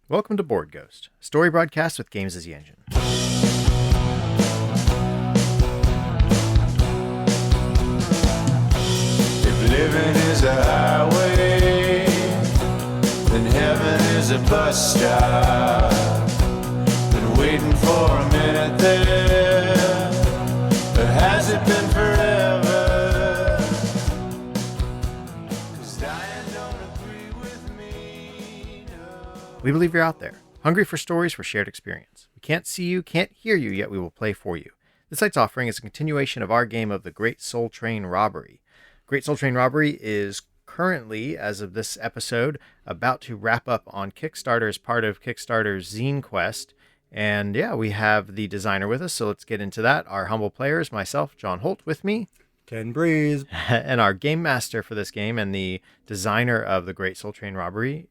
Welcome to Board Ghost, a story broadcast with games as the engine. If living is a highway, then heaven is a bus stop. Been waiting for a minute there, but has it been forever? 'Cause dying don't agree with me, no. We believe you're out there, hungry for stories for shared experience. We can't see you, can't hear you, yet we will play for you. This night's offering is a continuation of our game of the Great Soul Train Robbery. Great Soul Train Robbery is currently, as of this episode, about to wrap up on Kickstarter as part of Kickstarter's Zine Quest. And yeah, we have the designer with us, so let's get into that. Our humble players, myself, John Holt, with me, Ken Breese. and our game master for this game and the designer of the Great Soul Train Robbery.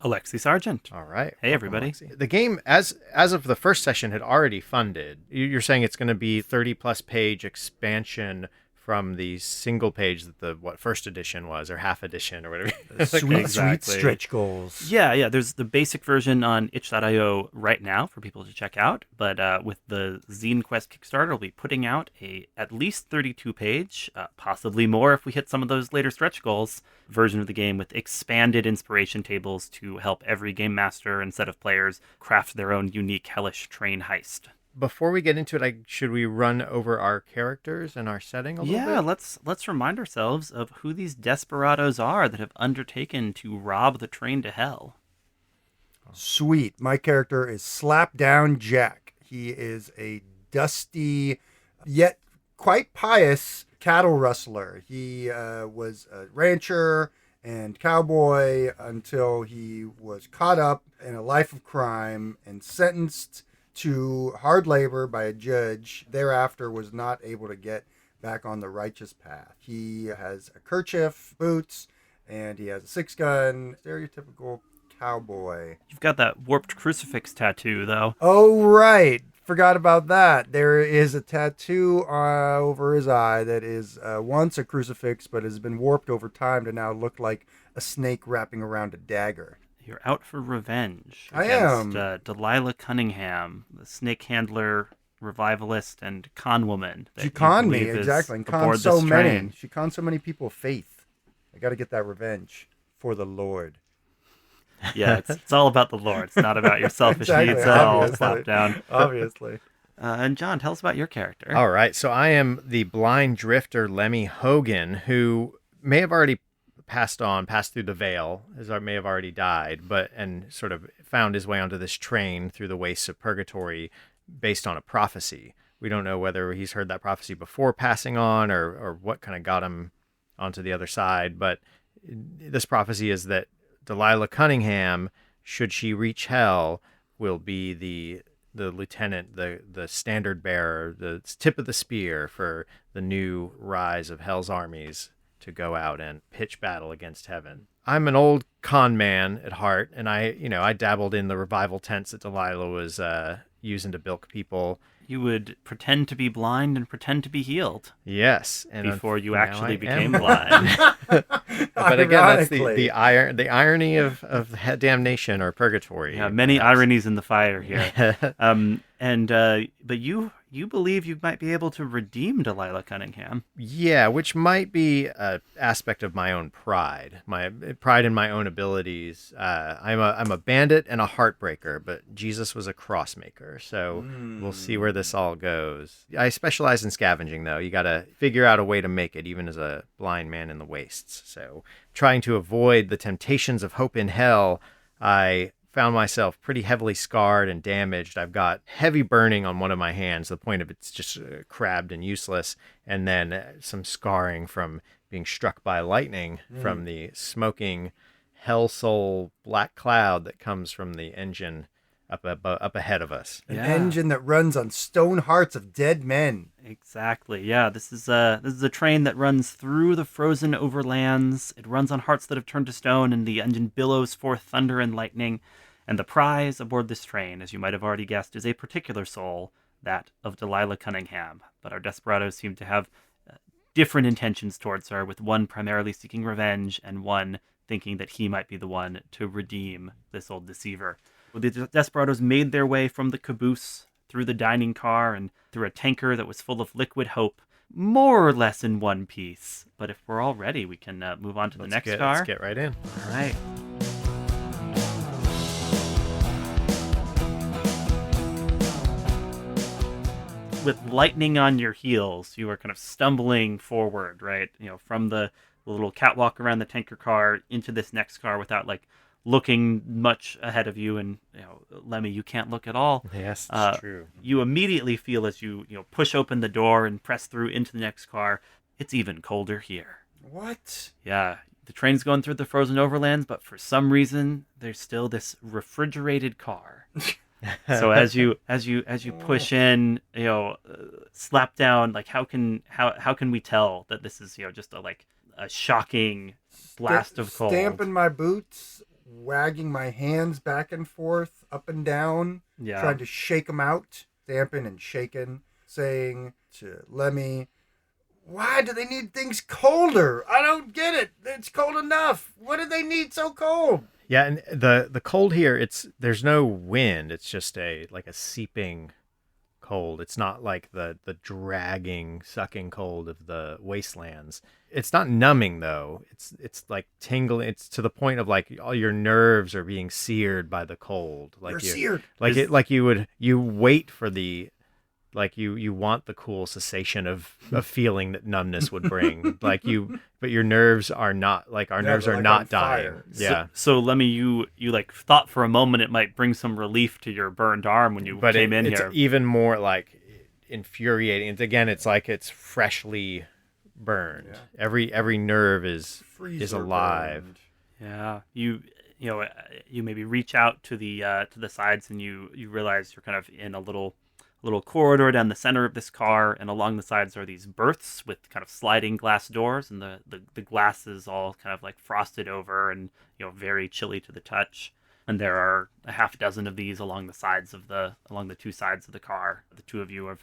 Alexi Sargeant. All right. Hey, everybody. Alexi. The game, as of the first session, had already funded. You're saying it's going to be 30-plus page expansion from the single page that the first edition was, or half edition, or whatever. Sweet Exactly. stretch goals. Yeah. There's the basic version on Itch.io right now for people to check out. But with the Zine Quest Kickstarter, we'll be putting out a at least 32-page, possibly more if we hit some of those later stretch goals, version of the game with expanded inspiration tables to help every game master and set of players craft their own unique hellish train heist. Before we get into it, should we run over our characters and our setting a little bit? Yeah, let's remind ourselves of who these desperados are that have undertaken to rob the train to hell. Sweet. My character is Slapdown Jack. He is a dusty, yet quite pious cattle rustler. He was a rancher and cowboy until he was caught up in a life of crime and sentenced to hard labor by a judge. Thereafter was not able to get back on the righteous path. He has a kerchief, boots, and he has a 6-gun. Stereotypical cowboy. You've got that warped crucifix tattoo, though. Oh, right. Forgot about that. There is a tattoo over his eye that is once a crucifix, but has been warped over time to now look like a snake wrapping around a dagger. You're out for revenge I against am. Delilah Cunningham, the snake handler, revivalist, and con woman. that She you conned me, believe is exactly, and conned aboard so this many. train. She conned so many people of faith. I got to get that revenge for the Lord. Yeah, it's all about the Lord. It's not about your selfish Exactly, needs at all. obviously. Slap down. Obviously. And John, tell us about your character. All right, so I am the blind drifter Lemmy Hogan, who may have already passed through the veil, may have already died, and sort of found his way onto this train through the wastes of purgatory based on a prophecy. We don't know whether he's heard that prophecy before passing on or what kind of got him onto the other side, but this prophecy is that Delilah Cunningham, should she reach hell, will be the lieutenant, the standard bearer, the tip of the spear for the new rise of hell's armies to go out and pitch battle against heaven. I'm an old con man at heart, and I dabbled in the revival tents that Delilah was using to bilk people. You would pretend to be blind and pretend to be healed Yes, and before you now actually I became am. but But again, that's Ironically. the irony of damnation or purgatory. Yeah, many perhaps. ironies in the fire here. But you believe you might be able to redeem Delilah Cunningham. Yeah, which might be an aspect of my own pride, my pride in my own abilities. I'm a bandit and a heartbreaker, but Jesus was a crossmaker, so we'll see where this all goes. I specialize in scavenging, though. You got to figure out a way to make it, even as a blind man in the wastes. So, trying to avoid the temptations of hope in hell, I found myself pretty heavily scarred and damaged. I've got heavy burning on one of my hands, the point of it's just crabbed and useless, and then some scarring from being struck by lightning from the smoking hell soul black cloud that comes from the engine up ahead of us. An Yeah. engine that runs on stone hearts of dead men. Exactly. Yeah, this is a train that runs through the frozen overlands. It runs on hearts that have turned to stone, and the engine billows forth thunder and lightning. And the prize aboard this train, as you might have already guessed, is a particular soul, that of Delilah Cunningham. But our desperados seem to have different intentions towards her, with one primarily seeking revenge and one thinking that he might be the one to redeem this old deceiver. Well, the desperados made their way from the caboose through the dining car and through a tanker that was full of liquid hope, more or less in one piece. But if we're all ready, we can move on to the next car. Let's get right in. All right. With lightning on your heels, you are kind of stumbling forward, right? From the little catwalk around the tanker car into this next car without looking much ahead of you. And Lemmy, you can't look at all. Yes, it's true. You immediately feel as you push open the door and press through into the next car, it's even colder here. What? Yeah, the train's going through the frozen overlands, but for some reason there's still this refrigerated car. So as you push in, slap down, how can we tell that this is just a shocking blast of cold? Stamping my boots, wagging my hands back and forth, up and down, trying to shake them out, stamping and shaking, saying to Lemmy, "Why do they need things colder? I don't get it. It's cold enough. What do they need so cold?" Yeah, and the cold here, there's no wind. It's just a seeping cold. It's not like the dragging, sucking cold of the wastelands. It's not numbing though. It's like tingling. It's to the point of all your nerves are being seared by the cold. You're seared. You wait for the you want the cool cessation of feeling that numbness would bring. But your nerves are not nerves are not dying. Fire. Yeah. So Lemmy, you thought for a moment it might bring some relief to your burned arm when you came in it's here. Even more infuriating. And again, it's freshly burned. Yeah. Every nerve is Freezer alive. burned. Yeah. You maybe reach out to the sides and you realize you're kind of in a little corridor down the center of this car, and along the sides are these berths with kind of sliding glass doors, and the glass is all kind of frosted over and very chilly to the touch. And there are a half dozen of these along the two sides of the car. The two of you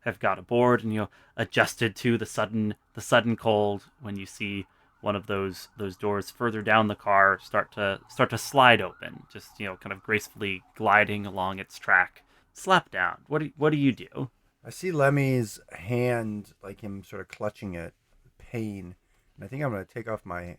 have got aboard and adjusted to the sudden cold when you see one of those doors further down the car start to slide open, just kind of gracefully gliding along its track. Slapdown. What do you do? I see Lemmy's hand, him sort of clutching it, pain, and I think I'm going to take off my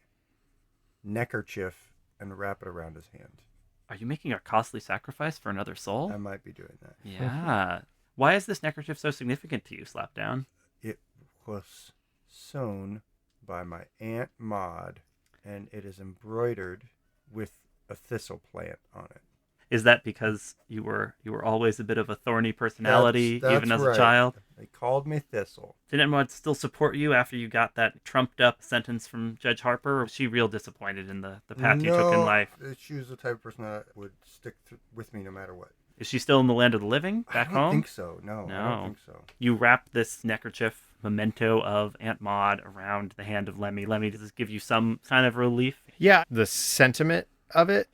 neckerchief and wrap it around his hand. Are you making a costly sacrifice for another soul? I might be doing that. Yeah. Why is this neckerchief so significant to you, Slapdown? It was sewn by my Aunt Maud, and it is embroidered with a thistle plant on it. Is that because you were always a bit of a thorny personality, That's even as right. a child? They called me Thistle. Did anyone still support you after you got that trumped up sentence from Judge Harper, or was she real disappointed in the path you took in life? She was the type of person that would stick with me no matter what. Is she still in the land of the living back home? I don't think so. No, I don't think so. You wrap this neckerchief memento of Aunt Maud around the hand of Lemmy. Lemmy, does this give you some kind of relief? Yeah, the sentiment of it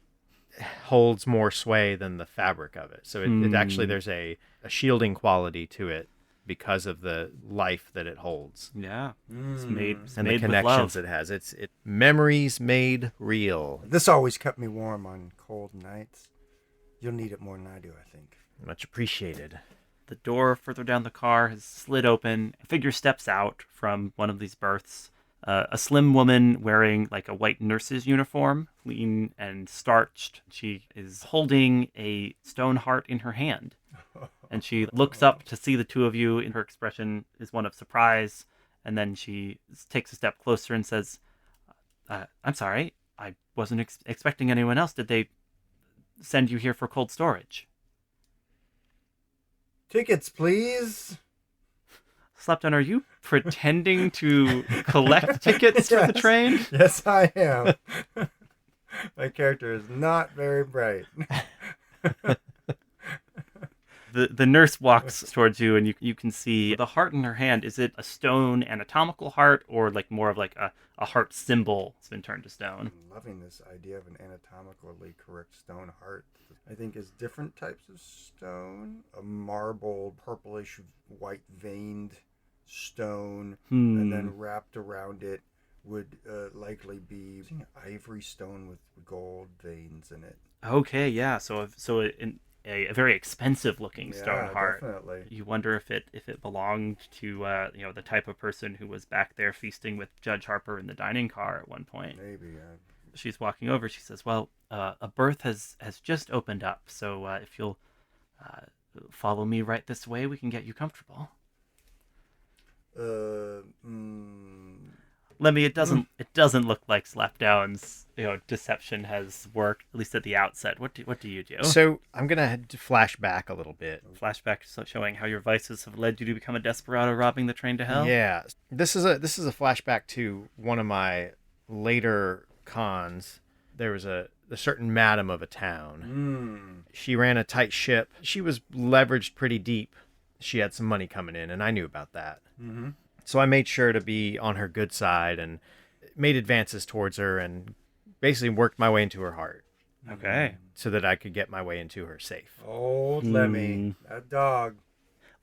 holds more sway than the fabric of it. So it actually, there's a shielding quality to it because of the life that it holds. Yeah. It's And made the with connections love. it has. It's memories made real. This always kept me warm on cold nights. You'll need it more than I do, I think. Much appreciated. The door further down the car has slid open. A figure steps out from one of these berths. A slim woman wearing a white nurse's uniform, lean and starched. She is holding a stone heart in her hand. And she looks up to see the two of you, and her expression is one of surprise. And then she takes a step closer and says, I'm sorry, I wasn't expecting anyone else. Did they send you here for cold storage? Tickets, please. Slapdown, are you pretending to collect tickets for the train? Yes, I am. My character is not very bright. The nurse walks towards you, and you can see the heart in her hand. Is it a stone anatomical heart, or more of a heart symbol that's been turned to stone? I'm loving this idea of an anatomically correct stone heart. I think is different types of stone. A marble, purplish, white veined stone, and then wrapped around it would likely be using ivory stone with gold veins in it. Okay, yeah. So a very expensive looking stone heart. Definitely. You wonder if it belonged to the type of person who was back there feasting with Judge Harper in the dining car at one point. Maybe. She's walking over. She says, "Well, a berth has just opened up. So if you'll follow me right this way, we can get you comfortable." Lemmy, it doesn't look like Slapdown's deception has worked, at least at the outset. What do you do? So I'm gonna flash back a little bit. Flashback showing how your vices have led you to become a desperado robbing the train to hell. Yeah, this is a flashback to one of my later cons. There was a certain madam of a town. She ran a tight ship. She was leveraged pretty deep. She had some money coming in, and I knew about that. Mm-hmm. So I made sure to be on her good side and made advances towards her and basically worked my way into her heart Okay. so that I could get my way into her safe. Old Lemmy, that dog.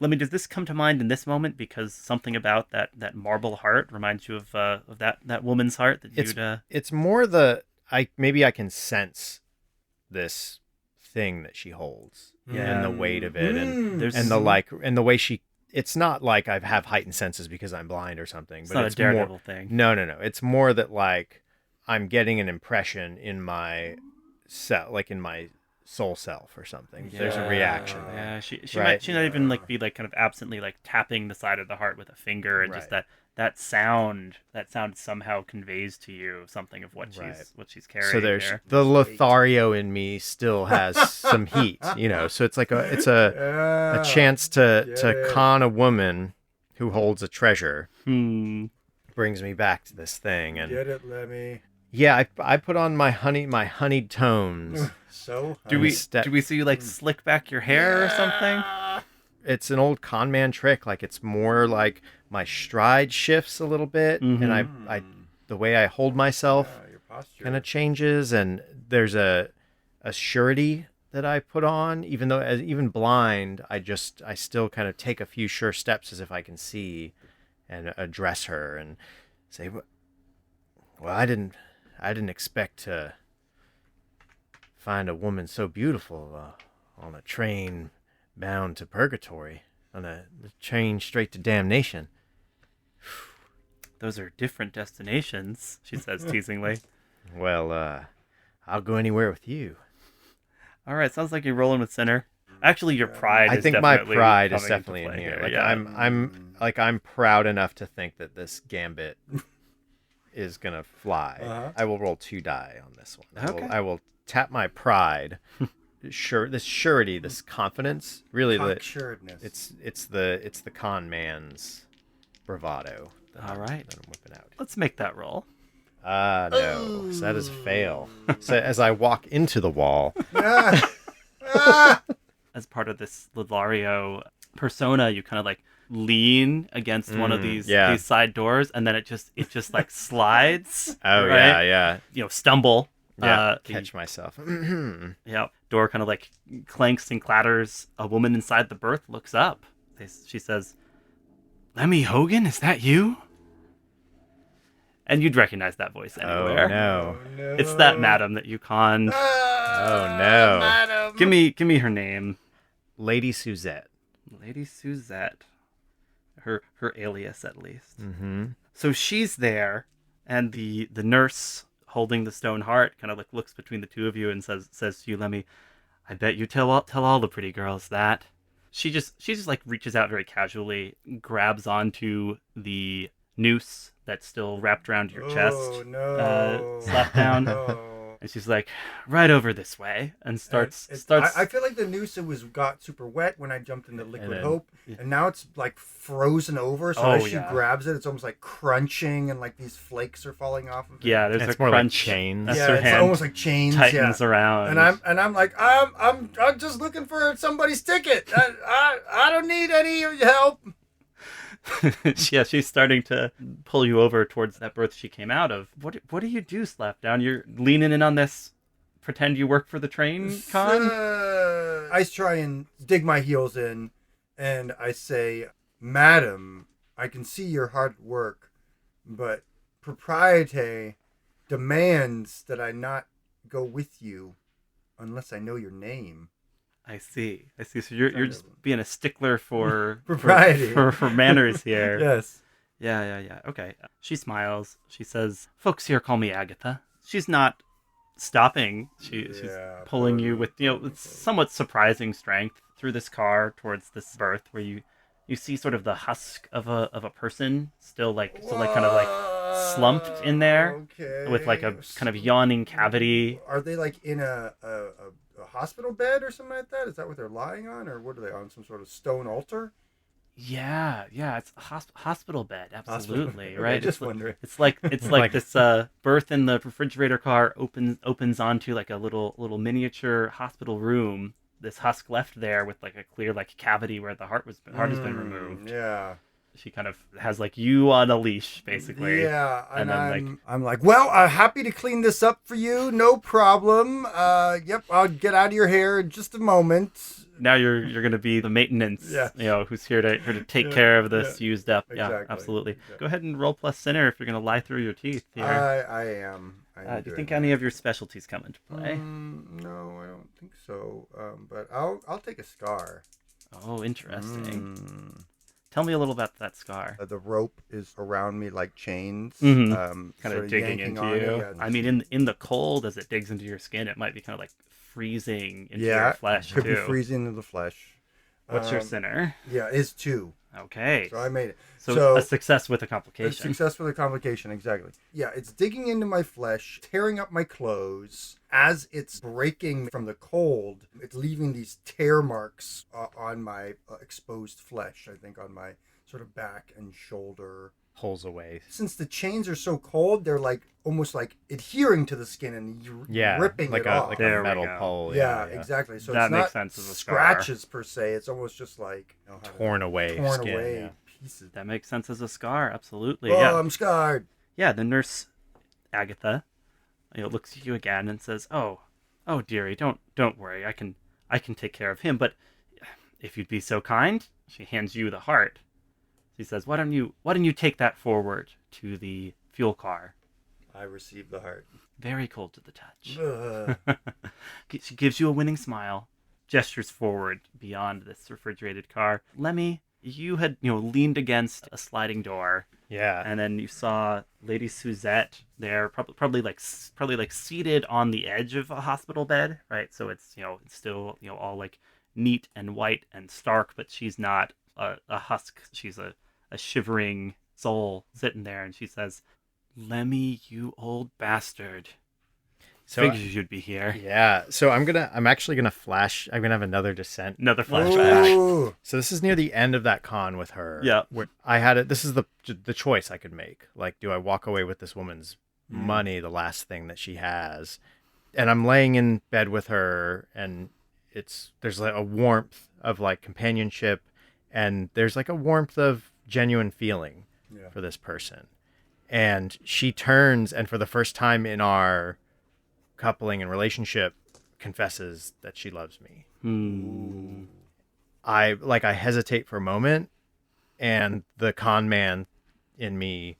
Lemmy, does this come to mind in this moment because something about that marble heart reminds you of that woman's heart that you'd It's more maybe I can sense this thing that she holds and the weight of it and the way she. It's not like I have heightened senses because I'm blind or something. It's but not it's a Daredevil more, thing. No. It's more that like I'm getting an impression in my like in my soul self or something. There's a reaction. Yeah, she Right. not even like be like kind of absently like tapping the side of the heart with a finger, and just Right. that sound somehow conveys to you something of what Right. she's carrying. So there's there. the Lothario in me still has some heat, So it's like a chance to con a woman who holds a treasure. Brings me back to this thing, and Get it, Lemmy. yeah, I put on my honeyed tones. So Do we see you like slick back your hair or something? It's an old con man trick. Like it's more like my stride shifts a little bit, and I the way I hold myself your posture. kind of changes, and there's a surety that I put on, even though even blind, I still kind of take a few sure steps as if I can see, and address her and say, "Well, I didn't expect to find a woman so beautiful on a train bound to purgatory, on a train straight to damnation." Those are different destinations, she says teasingly. Well, I'll go anywhere with you. All right, sounds like you're rolling with Sinner. Actually, your pride. I is think my definitely pride is coming into definitely in play here. Like yeah. I'm proud enough to think that this gambit is gonna fly. Uh-huh. I will roll 2 die on this one. Okay. I will tap my pride. This surety, this confidence, really Cocksuredness. it's the con man's bravado. All right. That I'm whipping out. Let's make that roll. No. So that is a fail. So as I walk into the wall, As part of this Lothario persona, you kind of like lean against one of these side doors, and then it just like slides. oh right? yeah. Stumble. Catch myself. Door kind of like clanks and clatters. A woman inside the berth looks up. She says, "Lemmy Hogan, is that you?" And you'd recognize that voice anywhere. Oh no. It's that madam that you conned. Oh no. Madam. Give me her name. Lady Suzette. Lady Suzette. Her alias, at least. Mm-hmm. So she's there, and the nurse holding the stone heart kind of like looks between the two of you and says to you, "Lemmy, I bet you tell all the pretty girls that." She just like reaches out very casually, grabs onto the noose that's still wrapped around your chest. Oh no. Slapdown. No. And she's like, "Right over this way," and starts. I feel like the noose got super wet when I jumped into Liquid then- Hope, and now it's like frozen over. So Oh, as she yeah. grabs it, it's almost like crunching, and like these flakes are falling off of it. Yeah, there's It's a more like crunch. chains. That's yeah, her it's hand almost like chains. tightens Yeah. around. And I'm like I'm just looking for somebody's ticket. I don't need any help. Yeah, she's starting to pull you over towards that berth she came out of. What do you do, Slapdown? You're leaning in on this. Pretend you work for the train con. I try and dig my heels in, and I say, "Madam, I can see your hard work, but Propriety demands that I not go with you unless I know your name. I see. So you're just being a stickler for Propriety. for manners here. Yes. Yeah. Okay. She smiles. She says, "Folks here call me Agatha." She's not stopping. She's pulling you with with somewhat surprising strength through this car towards this berth where you see sort of the husk of a person still kind of like slumped in there with like a kind of yawning cavity. Are they like in a hospital bed or something like that? Is that what they're lying on, or what are they on? Some sort of stone altar? Yeah, it's a hospital bed, absolutely, Okay, right? just wondering. It's like this berth in the refrigerator car opens onto like a little miniature hospital room. This husk left there with like a clear like cavity where the heart has been removed. Yeah. She kind of has like you on a leash, basically. Yeah, and then I'm like, well, happy to clean this up for you, no problem. Yep, I'll get out of your hair in just a moment. Now you're going to be the maintenance, who's here to take care of this used up. Exactly. Yeah, absolutely. Exactly. Go ahead and roll plus sinner if you're going to lie through your teeth here. I am. Do you think any of your specialties come into play? No, I don't think so. But I'll take a scar. Oh, interesting. Tell me a little about that scar. The rope is around me like chains, Kind sort of digging yanking into on you. it, yeah. I mean, in the cold, as it digs into your skin, it might be kind of like freezing into your flesh could too. be freezing into the flesh. What's your sinner? Yeah, is 2. Okay. So I made it. So a success with a A complication. success with a complication, exactly. Yeah, it's digging into my flesh, tearing up my clothes. As it's breaking from the cold, it's leaving these tear marks on my exposed flesh, I think on my sort of back and shoulder. Pulls away. Since the chains are so cold, they're like almost like adhering to the skin and ripping like it a off. like There a we metal go. pole. Yeah, exactly. So That it's makes not sense as a scar. scratches per se. It's almost just like Torn away skin, yeah. pieces. That makes sense as a scar. Absolutely. Oh, Yeah. I'm scarred. Yeah. The nurse, Agatha, looks at you again and says, "Oh, dearie, don't worry. I can take care of him. But if you'd be so kind," she hands you the heart. She says, "Why don't you take that forward to the fuel car?" I received the heart. Very cold to the touch. Ugh. She gives you a winning smile, gestures forward beyond this refrigerated car. Lemmy, you had leaned against a sliding door. Yeah. And then you saw Lady Suzette there, probably like seated on the edge of a hospital bed, right? So it's it's still all like neat and white and stark, but she's not a husk. She's a shivering soul sitting there, and she says, "Lemmy, you old bastard. So Figured you'd be here." Yeah. So I'm actually gonna flash. I'm gonna have another descent. Another flashback. Ooh. So this is near the end of that con with her. Yeah. Where I had it. This is the choice I could make. Like, do I walk away with this woman's money, the last thing that she has? And I'm laying in bed with her, and there's like a warmth of like companionship, and there's like a warmth of genuine feeling for this person. And she turns, and for the first time in our coupling and relationship, confesses that she loves me. I hesitate for a moment, and the con man in me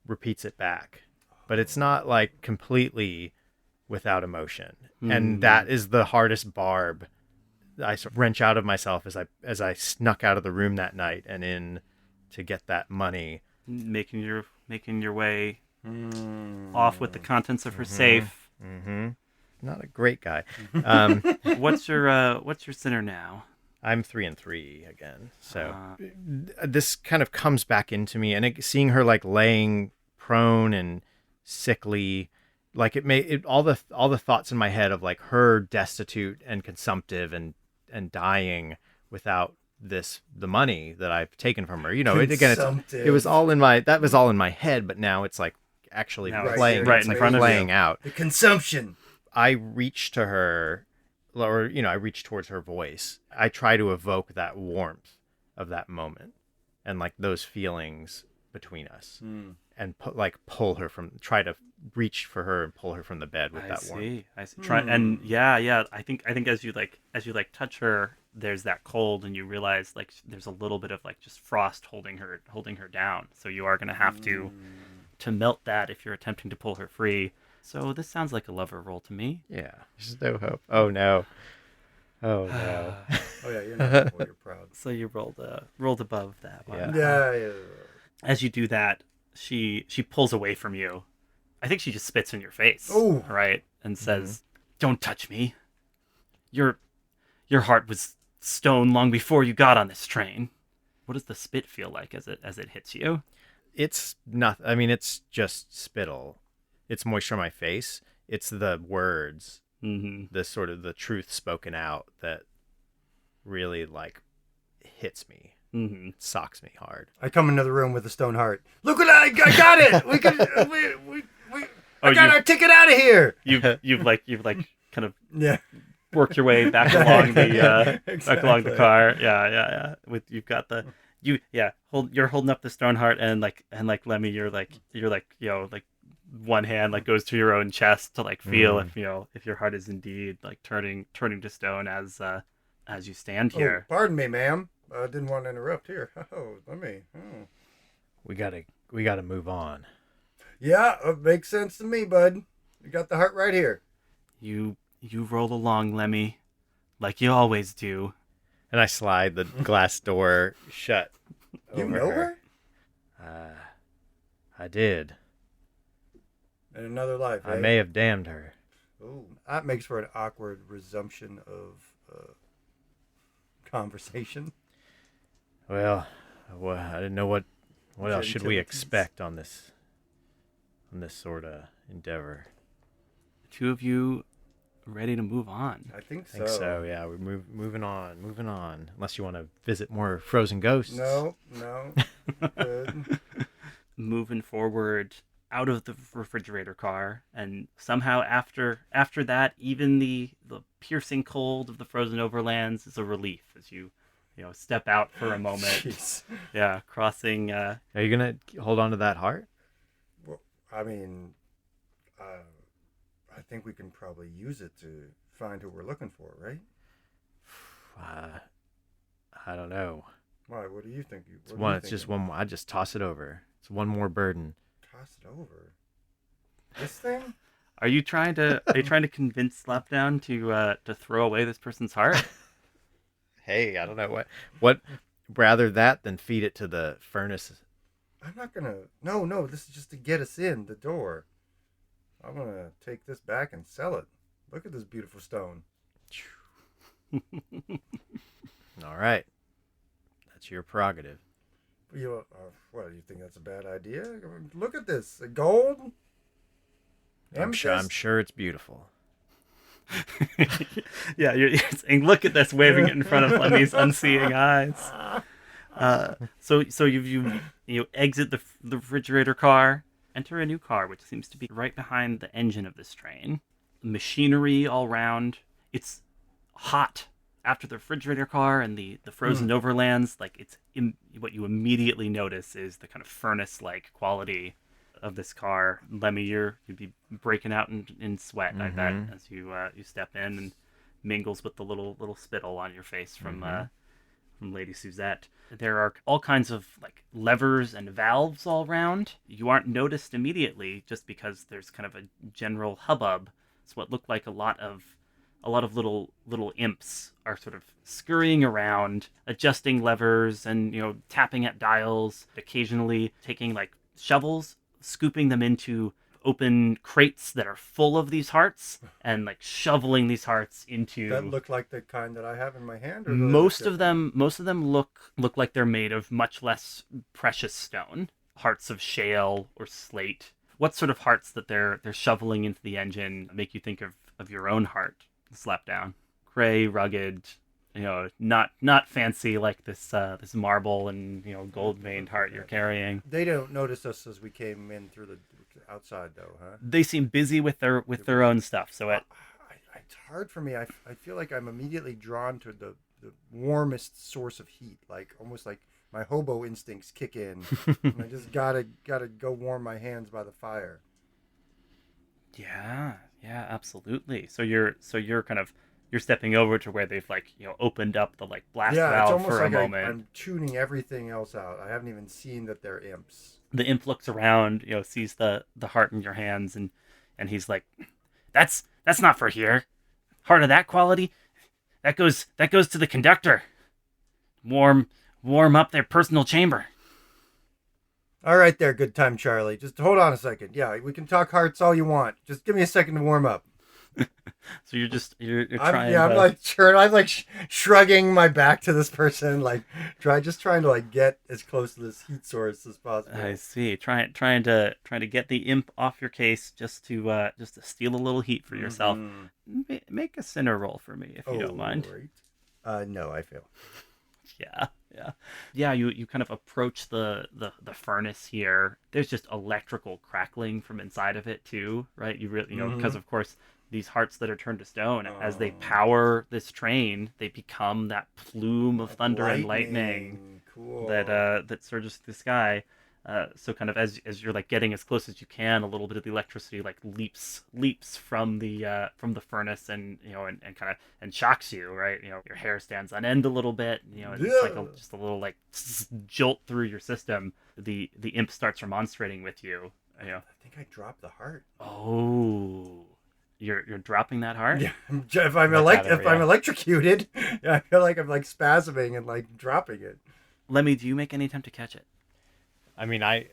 repeats it back, but it's not like completely without emotion. And that is the hardest barb I sort of wrench out of myself as I snuck out of the room that night and in to get that money. Making your way off with the contents of her safe. Not a great guy. What's your sinner now? I'm 3 and 3 again. So this kind of comes back into me, and seeing her like laying prone and sickly, like all the thoughts in my head of like her destitute and consumptive and dying without the money that I've taken from her. It was all in my head, but now it's like actually playing right in front of you. playing out. The consumption. I reach to her, or I reach towards her voice. I try to evoke that warmth of that moment and like those feelings between us, and pull her try to reach for her and pull her from the bed with that warmth. I see. And yeah. I think as you touch her, there's that cold, and you realize like there's a little bit of like just frost holding her down. So you are gonna have to to melt that if you're attempting to pull her free. So this sounds like a lover roll to me. Yeah. There's no hope. Oh no. Oh no. Oh yeah, you're not boy, you're proud. So you rolled above that one. Yeah. As you do that, she pulls away from you. I think she just spits in your face. Ooh. Right? And says, "Don't touch me. Your heart was stone long before you got on this train." What does the spit feel like as it hits you? It's not. I mean, it's just spittle. It's moisture on my face. It's the words, the sort of the truth spoken out that really like hits me, socks me hard. I come into the room with a stone heart. Look what I got it. We could. I got our ticket out of here. You've kind of Yeah. work your way back along the back along the Exactly. car. Yeah. You've got the you're holding up the stone heart and like Lemmy, you're like one hand like goes to your own chest to like feel if if your heart is indeed like turning to stone as you stand Oh, here. pardon me, ma'am. I didn't want to interrupt here. Oh, let me. Oh. We gotta move on. Yeah, it makes sense to me, bud. You got the heart right here. You roll along, Lemmy, like you always do. And I slide the glass door shut. You over know her? I did. In another life, I eh? may have damned her. Oh, that makes for an awkward resumption of conversation. Well, I didn't know what else should we Gentilities. expect on this sort of endeavor. The two of you ready to move on. I think so. I think so. Yeah, we're moving on. Unless you want to visit more frozen ghosts. No. Good. Moving forward out of the refrigerator car, and somehow after that, even the piercing cold of the frozen overlands is a relief as you step out for a moment. Jeez. Yeah, crossing. Are you gonna hold on to that heart? Well, I mean, I think we can probably use it to find who we're looking for, right? I don't know. Why? What do you think? It's just one. I just toss it over. It's one more burden. Toss it over. This thing? Are you trying to convince Slapdown to throw away this person's heart? Hey, I don't know what. Rather that than feed it to the furnace. I'm not gonna. No. This is just to get us in the door. I'm gonna take this back and sell it. Look at this beautiful stone. All right, that's your prerogative. What, do you think that's a bad idea? Look at this. Gold? I'm sure it's beautiful. Yeah, you're saying, look at this, waving it in front of Lemmy's unseeing eyes. So you exit the refrigerator car, enter a new car, which seems to be right behind the engine of this train. Machinery all around. It's hot after the refrigerator car and the frozen overlands. Like what you immediately notice is the kind of furnace-like quality of this car. Lemmy, you'd be breaking out in sweat, I bet, as you step in and mingles with the little spittle on your face from Lady Suzette. There are all kinds of like levers and valves all around. You aren't noticed immediately just because there's kind of a general hubbub. It's what looked like a lot of little imps are sort of scurrying around, adjusting levers and tapping at dials, occasionally taking like shovels, scooping them into open crates that are full of these hearts and like shoveling these hearts into. That look like the kind that I have in my hand? Or Most of them look like they're made of much less precious stone, hearts of shale or slate. What sort of hearts that they're shoveling into the engine make you think of your own heart? Slapdown, gray, rugged, not fancy like this marble and gold veined heart you're carrying. They don't notice us as we came in through the outside, though, huh? They seem busy with their own stuff. So it's hard for me. I feel like I'm immediately drawn to the warmest source of heat, like almost like my hobo instincts kick in, and I just gotta go warm my hands by the fire. Yeah, absolutely. So you're stepping over to where they've opened up the blast Yeah, it's valve almost for a like moment. I'm tuning everything else out. I haven't even seen that they're imps. The imp looks around, sees the heart in your hands, and he's like, that's not for here. Heart of that quality, that goes to the conductor. Warm up their personal chamber. All right there, good time, Charlie. Just hold on a second. Yeah, we can talk hearts all you want. Just give me a second to warm up. So you're trying. I'm like shrugging my back to this person, like just trying to like get as close to this heat source as possible. I see. Trying to get the imp off your case just to steal a little heat for yourself. Make a sinner roll for me if you don't mind. Right. No, I fail. Yeah. You kind of approach the furnace here. There's just electrical crackling from inside of it too, right? You really, because of course these hearts that are turned to stone, as they power this train, they become that plume of thunder and lightning cool. that surges through the sky. So kind of as you're like getting as close as you can, a little bit of the electricity like leaps from the furnace and kind of and shocks you, right? Your hair stands on end a little bit, and it's like just a little like jolt through your system. The imp starts remonstrating with you. I think I dropped the heart. Oh, you're dropping that heart? Yeah. If I'm electrocuted, I feel like I'm like spasming and like dropping it. Lemmy, do you make any attempt to catch it? I mean, I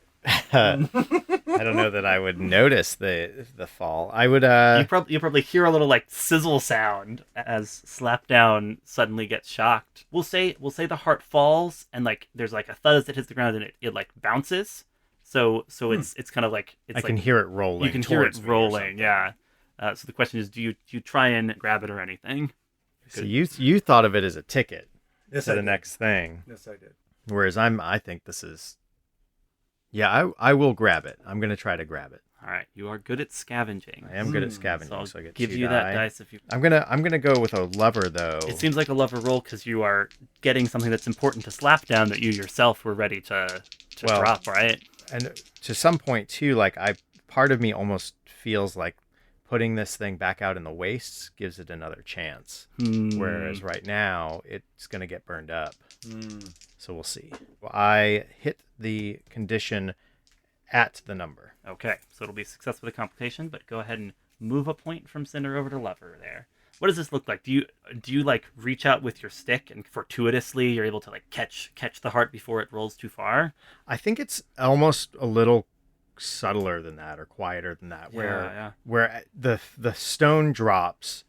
don't know that I would notice the fall. I would. You probably hear a little like sizzle sound as Slapdown suddenly gets shocked. We'll say the heart falls and like there's like a thud as it hits the ground and it like bounces. So it's kind of like I can hear it rolling. You can hear it rolling. Yeah. So the question is, do you try and grab it or anything? So you thought of it as a ticket to the did. next thing. Yes, I did. Whereas I think this is. Yeah, I will grab it. I'm going to try to grab it. All right, you are good at scavenging. I am good at scavenging, so I get give 2 you die. that dice if you. I'm gonna go with a lover though. It seems like a lover roll because you are getting something that's important to Slapdown that you yourself were ready to drop, right? And to some point too, like part of me almost feels like putting this thing back out in the wastes gives it another chance. Whereas right now it's gonna get burned up. So we'll see. Well, I hit the condition at the number. Okay, so it'll be success with a complication, but go ahead and move a point from Cinder over to Lover there. What does this look like? Do you like reach out with your stick and fortuitously you're able to like catch the heart before it rolls too far? I think it's almost a little subtler than that or quieter than that, where the stone drops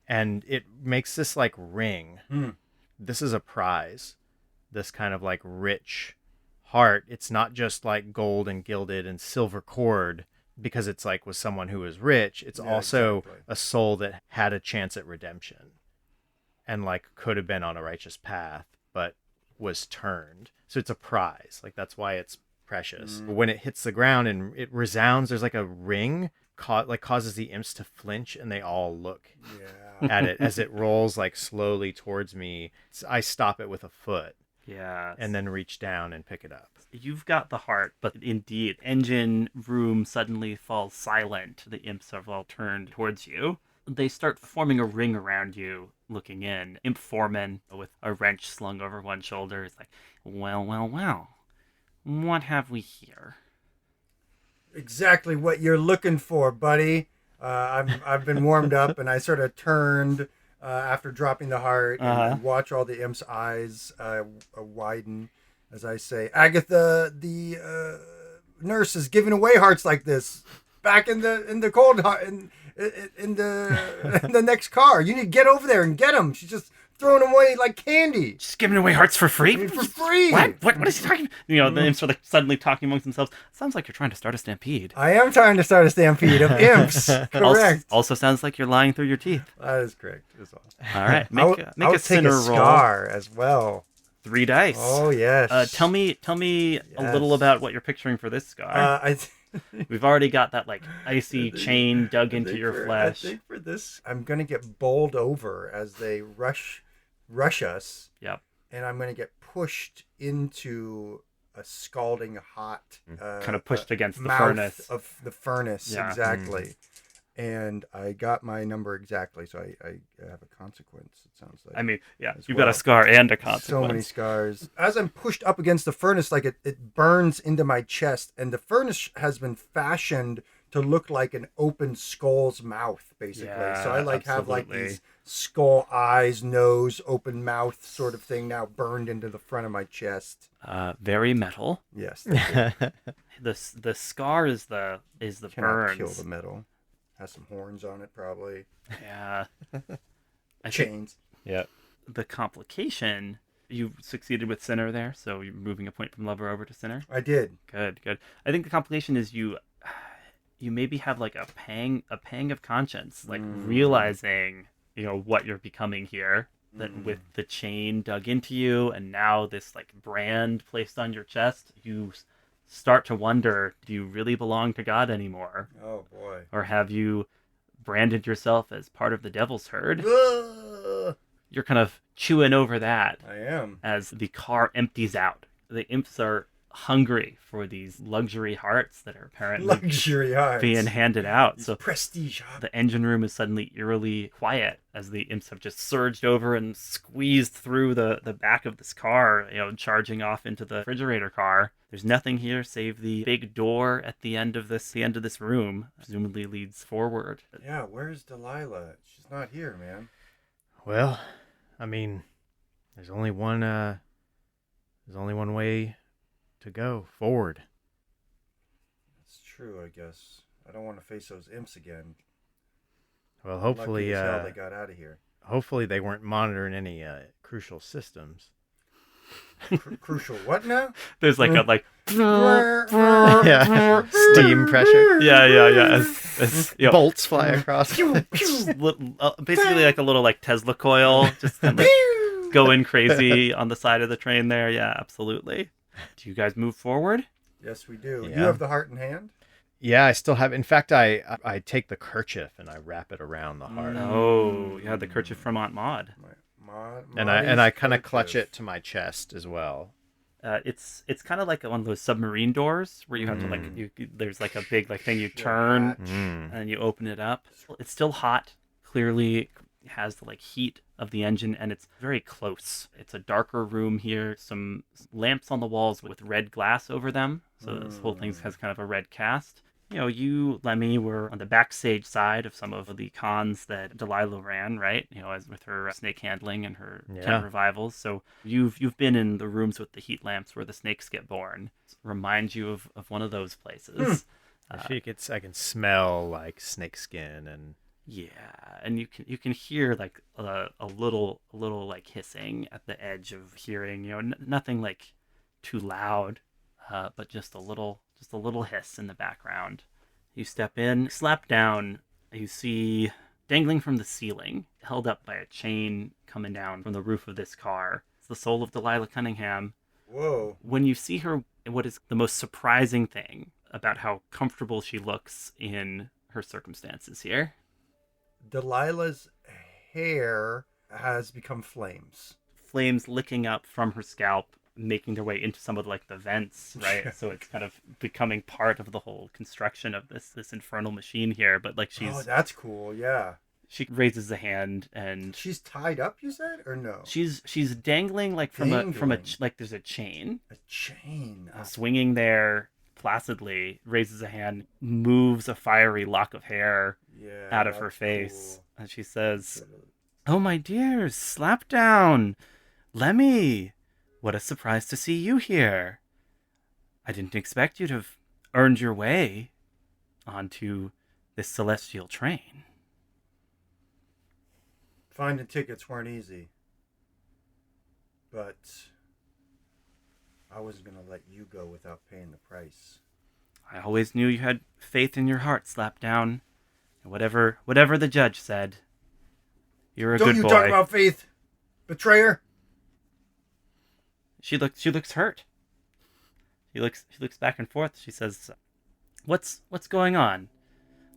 and it makes this like ring. This is a prize. This kind of like rich heart. It's not just like gold and gilded and silver cord because it's like with someone who is rich. It's also a soul that had a chance at redemption and like could have been on a righteous path but was turned. So it's a prize. Like that's why it's precious. But when it hits the ground and it resounds, there's like a ring causes the imps to flinch and they all look at it as it rolls like slowly towards me. I stop it with a foot. Yeah. And then reach down and pick it up. You've got the heart, but indeed, engine room suddenly falls silent. The imps have all turned towards you. They start forming a ring around you, looking in. Imp foreman with a wrench slung over one shoulder is like, well. What have we here? Exactly what you're looking for, buddy. I've been warmed up, and I sort of turned after dropping the heart and watch all the imp's eyes widen as I say, Agatha, the nurse, is giving away hearts like this back in the cold in the next car. You need to get over there and get them. She's just throwing them away like candy. Just giving away hearts for free? I mean, for free. What is he talking? The imps are like suddenly talking amongst themselves. Sounds like you're trying to start a stampede. I am trying to start a stampede of imps. Correct. Also sounds like you're lying through your teeth. That is correct as well. All right. Make I'll a sinner roll. Scar as well. 3 dice. Oh yes. Tell me a little about what you're picturing for this scar. We've already got that like icy chain dug into your flesh. I think for this, I'm gonna get bowled over as they rush us. Yep. And I'm gonna get pushed into a scalding hot, kind of pushed against the mouth furnace of the furnace. Yeah. Exactly. and I got my number exactly, so I have a consequence, it sounds like. I mean, yeah, as you've got a well. scar and a So many consequence. scars. As I'm pushed up against the furnace, like it burns into my chest, and the furnace has been fashioned to look like an open skull's mouth, basically. So I Yeah, have like absolutely. these skull eyes, nose, open mouth sort of thing now burned into the front of my chest. Very metal. Yes, thank you. The scar is the Cannot kill burns. the metal. Has some horns on it, probably. Yeah. I think Chains. Yep. the complication, you succeeded with Sinner there, so you're moving a point from Lover over to Sinner. I did. Good, good. I think the complication is you maybe have like a pang of conscience, like realizing, what you're becoming here. That with the chain dug into you and now this like brand placed on your chest, you start to wonder, do you really belong to God anymore? Oh boy. Or have you branded yourself as part of the devil's herd? Ugh, You're kind of chewing over that I am. as the car empties out. The imps are hungry for these luxury hearts that are apparently Luxury hearts. being handed out. These So prestige hearts. the engine room is suddenly eerily quiet as the imps have just surged over and squeezed through the back of this car, charging off into the refrigerator car. There's nothing here save the big door at the end of this room, presumably leads forward. Yeah, where's Delilah? She's not here, man. Well, I mean, there's only one way to go forward. That's true, I guess. I don't want to face those imps again. Well, Lucky hopefully, as hell they got out of here. hopefully they weren't monitoring any crucial systems. Crucial what now? There's like a like Yeah, steam pressure. yeah. As, Bolts fly across. basically like a little like Tesla coil, just kind of like going crazy on the side of the train there. Yeah, absolutely. Do you guys move forward? Yes, we do. Yeah. You have the heart in hand? Yeah, I still have. In fact, I take the kerchief and I wrap it around the heart, Oh, you had the kerchief from Aunt Maud. and I kind of clutch it to my chest as well. It's kind of like one of those submarine doors where you have to like there's like a big like thing you turn Mm. and you open it up. It's still hot. Clearly has the like heat of the engine, and it's very close. It's a darker room here. Some lamps on the walls with red glass over them, so this whole thing has kind of a red cast. You, Lemmy, were on the backstage side of some of the cons that Delilah ran, right? As with her snake handling and her tent revivals. So you've been in the rooms with the heat lamps where the snakes get born. Reminds you of one of those places. I can smell like snake skin and Yeah, and you can hear like a little like hissing at the edge of hearing. Nothing like too loud, but just a little hiss in the background. You step in, Slapdown. You see dangling from the ceiling, held up by a chain coming down from the roof of this car. It's the soul of Delilah Cunningham. Whoa. When you see her, what is the most surprising thing about how comfortable she looks in her circumstances here? Delilah's hair has become flames. Flames licking up from her scalp, making their way into some of like the vents, right? So it's kind of becoming part of the whole construction of this infernal machine here. But like Oh, that's cool. Yeah. she raises a hand and She's tied up, you said, or no? she's dangling like from a Dangling. like there's a chain A chain. swinging there placidly. Raises a hand, moves a fiery lock of hair Yeah. out of her that's face, cool. and she says, "Oh, my dears, Slapdown, Lemmy, what a surprise to see you here. I didn't expect you to have earned your way onto this celestial train." Finding tickets weren't easy, but I wasn't going to let you go without paying the price. I always knew you had faith in your heart, Slapdown. And whatever the judge said, you're a Don't good you boy. talk about faith, betrayer. She looks hurt. She looks back and forth. She says, "What's going on?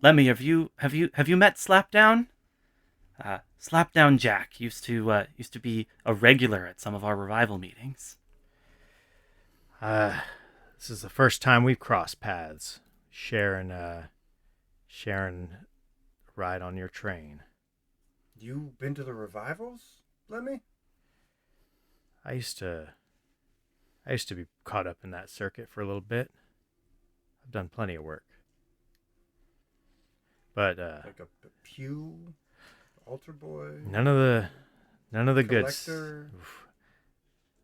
Lemmy, have you met Slapdown? Slapdown Jack used to be a regular at some of our revival meetings." this is the first time we've crossed paths, sharing ride on your train. You been to the revivals, Lemmy? I used to be caught up in that circuit for a little bit. I've done plenty of work. But Like a pew, altar boy, none of the good collector.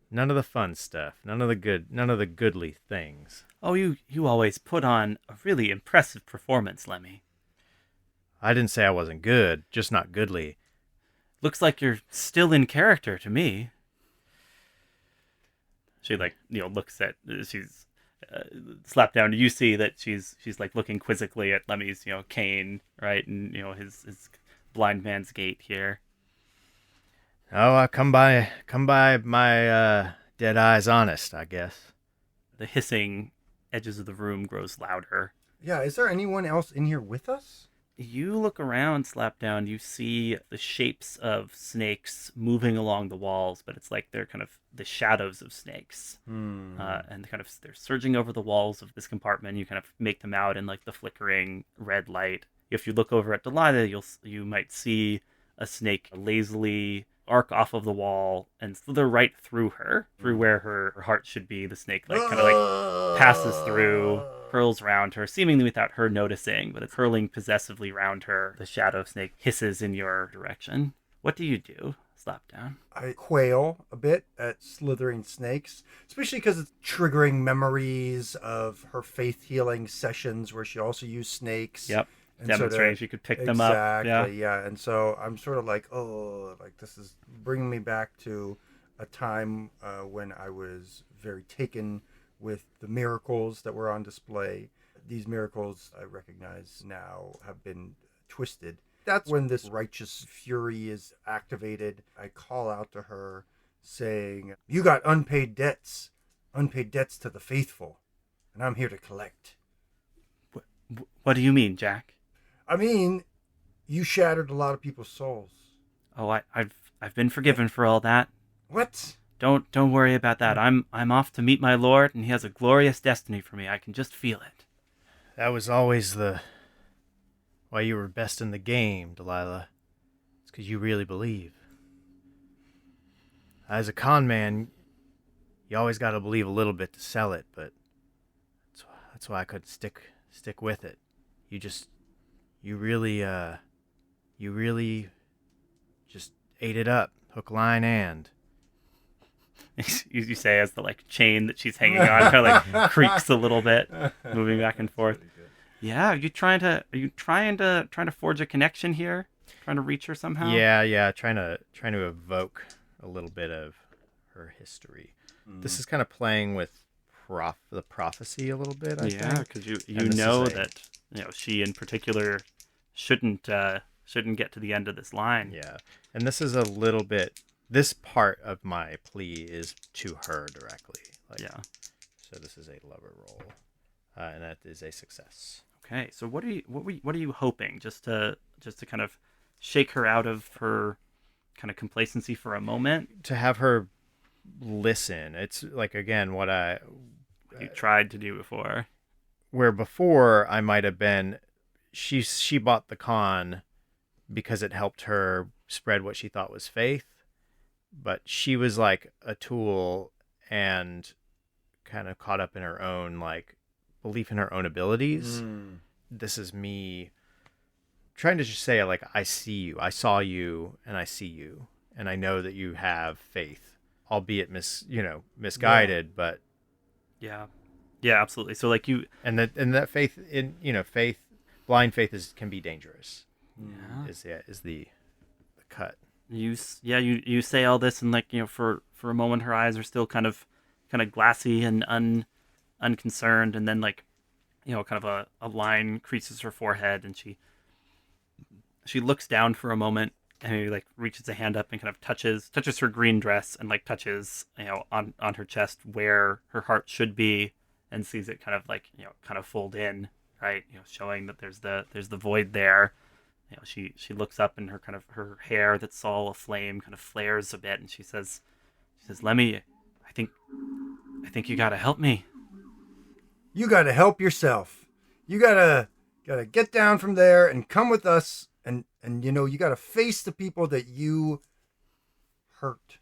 none of the fun stuff. None of the goodly things. Oh, you always put on a really impressive performance, Lemmy. I didn't say I wasn't good, just not goodly. Looks like you're still in character to me. She looks at she's Slapdown. You see that she's like looking quizzically at Lemmy's cane, right, and his blind man's gait here. Oh, I come by my dead eyes honest, I guess. The hissing edges of the room grows louder. Yeah, is there anyone else in here with us? You look around, Slapdown. You see the shapes of snakes moving along the walls, but it's like they're kind of the shadows of snakes, and they're surging over the walls of this compartment. You kind of make them out in like the flickering red light. If you look over at Delilah, you might see a snake lazily arc off of the wall and slither right through her, through where her heart should be. The snake passes through, curls around her, seemingly without her noticing, but it's curling possessively around her. The shadow snake hisses in your direction. What do you do, Slapdown? I quail a bit at slithering snakes, especially because it's triggering memories of her faith healing sessions where she also used snakes. Yep. And Demonstrating she could pick them up. Exactly, yeah. And so I'm sort of like, this is bringing me back to a time when I was very taken with the miracles that were on display. These miracles, I recognize now, have been twisted. That's when this righteous fury is activated. I call out to her saying, "You got unpaid debts to the faithful, and I'm here to collect." What do you mean, Jack? I mean, you shattered a lot of people's souls. Oh, I've been forgiven for all that. What? Don't worry about that. I'm off to meet my Lord, and he has a glorious destiny for me. I can just feel it. That was always why you were best in the game, Delilah. It's because you really believe. As a con man, you always got to believe a little bit to sell it, but that's why I could stick with it. You really just ate it up, hook, line, and. You say as the chain that she's hanging on kind of creaks a little bit, moving back and forth. Yeah, are you trying to forge a connection here? Trying to reach her somehow? Yeah, trying to evoke a little bit of her history. This is kind of playing with the prophecy a little bit. I think. Because you know that she in particular shouldn't get to the end of this line. Yeah, and this is a little bit. This part of my plea is to her directly. So this is a lover roll, and that is a success. Okay, so what are you hoping? Just to kind of shake her out of her kind of complacency for a moment? To have her listen. It's like, again, what you tried to do before. Where before I might have been, she bought the con because it helped her spread what she thought was faith. But she was like a tool and kind of caught up in her own belief in her own abilities. This is me trying to just say I see you, I saw you, and I see you, and I know that you have faith, albeit misguided, but yeah, absolutely. So you and that faith in faith, blind faith can be dangerous. Yeah, is the cut. You say all this, and for a moment her eyes are still kind of glassy and unconcerned, and then kind of a line creases her forehead, and she looks down for a moment, and he reaches a hand up and kind of touches her green dress, and touches on her chest where her heart should be, and sees it kind of fold in, right, showing that there's the void there. She looks up, and her hair that's all aflame kind of flares a bit, and she says, "Lemmy, I think you gotta help me." You gotta help yourself. You gotta get down from there and come with us and And, you got to face the people that you hurt.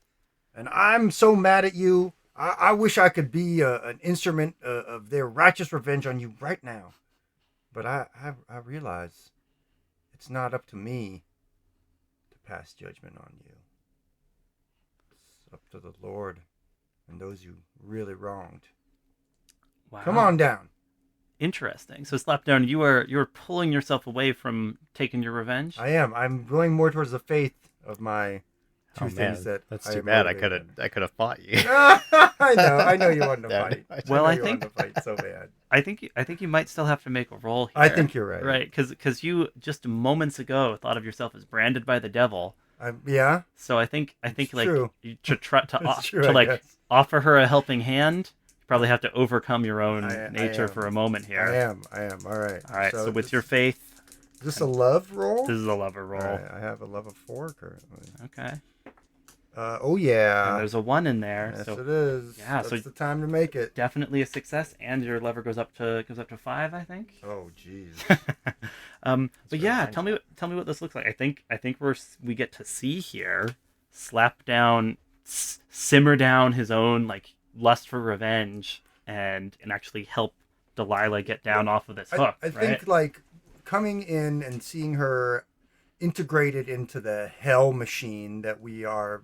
And I'm so mad at you. I wish I could be an instrument of their righteous revenge on you right now. But I realize it's not up to me to pass judgment on you. It's up to the Lord and those you really wronged. Wow. Come on down. Interesting. So Slapdown, you are pulling yourself away from taking your revenge. I am. I'm going more towards the faith of my two things that that's I too am bad. motivated I could have fought you. I know you wanted to fight. Well, I you think- wanted to fight so bad. I think you might still have to make a roll here. I think you're right. Right, because you just moments ago thought of yourself as branded by the devil. Yeah. So I think like true. you to try to It's true, to I like guess. offer her a helping hand. You probably have to overcome your own I nature am. for a moment here. I am. All right. All right. So with this- your faith, Is this a love roll? this is a lover All roll. right, I have a love of 4 currently. Okay. Oh And yeah. there's a 1 in there. Yes, So it is. yeah, That's so- the time to make it. definitely a success, and your lever goes up to 5, I think. Oh jeez. But yeah, tell me what this looks like. I think we get to see here Slapdown simmer down his own like lust for revenge and actually help Delilah get down off of this hook. I think right? like coming in and seeing her integrated into the hell machine that we are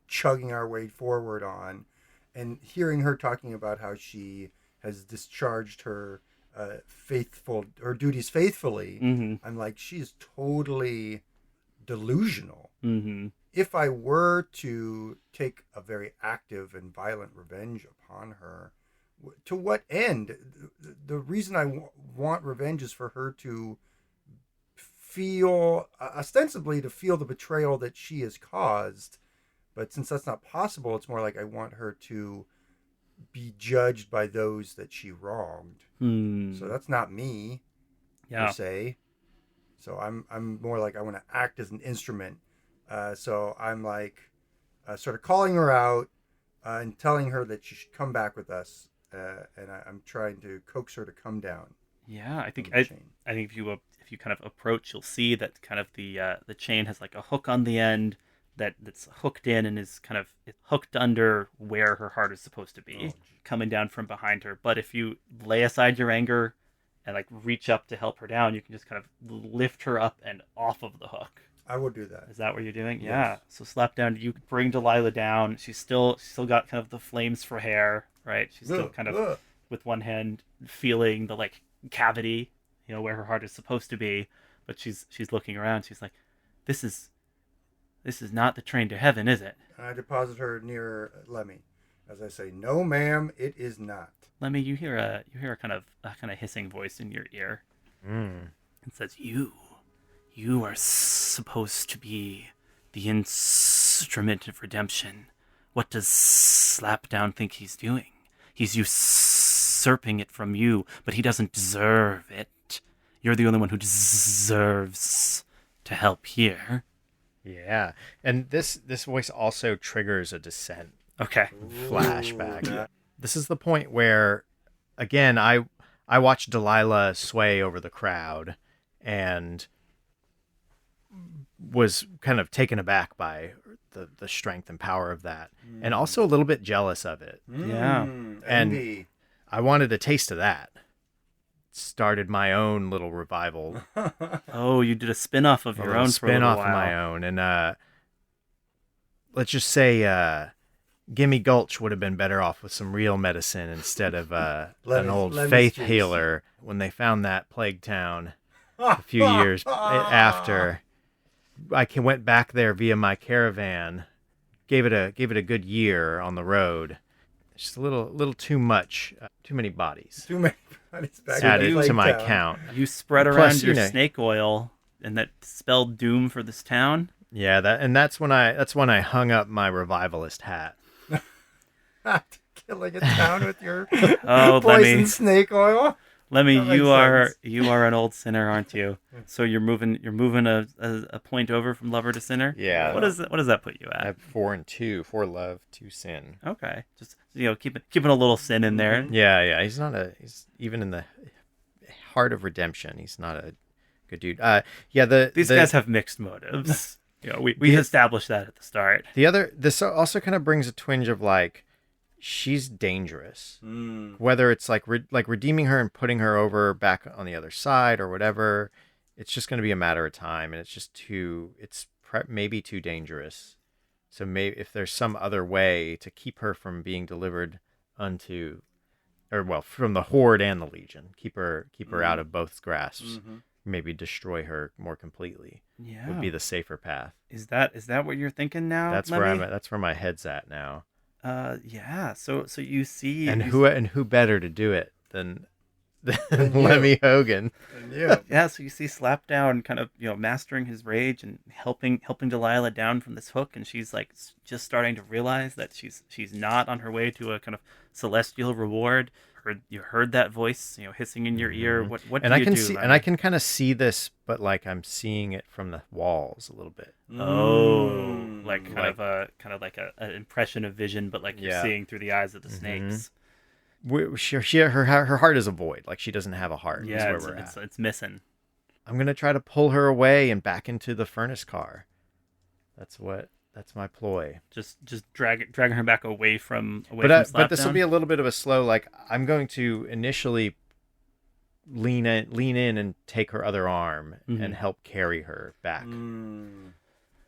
chugging our way forward on, and hearing her talking about how she has discharged her her duties faithfully, Mm-hmm. I'm like, she's totally delusional. Mm-hmm. If I were to take a very active and violent revenge upon her, to what end? The reason I want revenge is for her to feel, ostensibly to feel the betrayal that she has caused. But since that's not possible, it's more like I want her to be judged by those that she wronged. Hmm. So that's not me, Yeah. per se. So I'm more like I want to act as an instrument. So I'm like sort of calling her out and telling her that she should come back with us. And I'm trying to coax her to come down. Yeah, I think from the chain. I think if you kind of approach, you'll see that kind of the chain has like a hook on the end that's hooked in and is kind of hooked under where her heart is supposed to be, coming down from behind her. But if you lay aside your anger and like reach up to help her down, you can just kind of lift her up and off of the hook. I will do that. Is that what you're doing? Yes. Yeah. So Slapdown, you bring Delilah down. She's still got kind of the flames for hair, right? She's still kind of with one hand feeling the like cavity, where her heart is supposed to be, but she's looking around. She's like, this is not the train to heaven, is it? And I deposit her near Lemmy, as I say, "No, ma'am, it is not." Lemmy, you hear a kind of hissing voice in your ear. It says, You are supposed to be the instrument of redemption. What does Slapdown think he's doing? He's usurping it from you, but he doesn't deserve it. You're the only one who deserves to help here. Yeah, and this voice also triggers a descent Okay. flashback. This is the point where, again, I watched Delilah sway over the crowd and was kind of taken aback by the strength and power of that, and also a little bit jealous of it. Yeah. And Envy. I wanted a taste of that. Started my own little revival, Oh, you did a spin-off of your own for a spin little off while. of my own, and let's just say Gimme Gulch would have been better off with some real medicine instead of an old Lemmy's faith juice. healer. When they found that plague town a few years after, I went back there via my caravan, gave it a good year on the road. Just a little too much, too many bodies Too many bodies back added in to my Town. count. You spread Plus, around your you know- snake oil, and that spelled doom for this town. Yeah, that's when I hung up my revivalist hat. Killing a town with your Oh, poison Lemmy. snake oil. Lemmy, That makes you are an old sinner, aren't you? So you're moving a point over from lover to sinner. Yeah. What does that put you I at? have 4 and 2, 4 love, 2 sin. Okay, just keeping a little sin in there. Yeah. He's even in the heart of redemption. He's not a Good dude. Yeah. These guys have mixed motives. We established that at the start. This also kind of brings a twinge of like, she's dangerous. Mm. Whether it's like redeeming her and putting her over back on the other side or whatever, it's just going to be a matter of time, and it's just maybe too dangerous. So maybe if there's some other way to keep her from being delivered from the Horde and the Legion, keep her out of both's grasps, Mm-hmm. maybe destroy her more completely, Yeah. would be the safer path. Is that what you're thinking now? That's Lemmy? where I'm at. That's where my head's at now. Yeah. So you see, And who better to do it than you. Lemmy Hogan? And you. Yeah, so you see Slapdown kind of, mastering his rage and helping Delilah down from this hook, and she's like just starting to realize that she's not on her way to a kind of celestial reward. You heard that voice, hissing in your ear. What And do I you can do? see, Lemmy? and I can kind of see this, but like I'm seeing it from the walls a little bit. Mm. Like kind of like an impression of vision, but like you're Yeah. seeing through the eyes of the snakes. Her heart is a void. Like she doesn't have a heart. is Yeah, where we're at. it's missing. I'm gonna try to pull her away and back into the furnace car. That's my ploy. Just dragging her back away from But this will Slapdown. be a little bit of a slow. Like I'm going to initially lean in and take her other arm and help carry her back. Mm.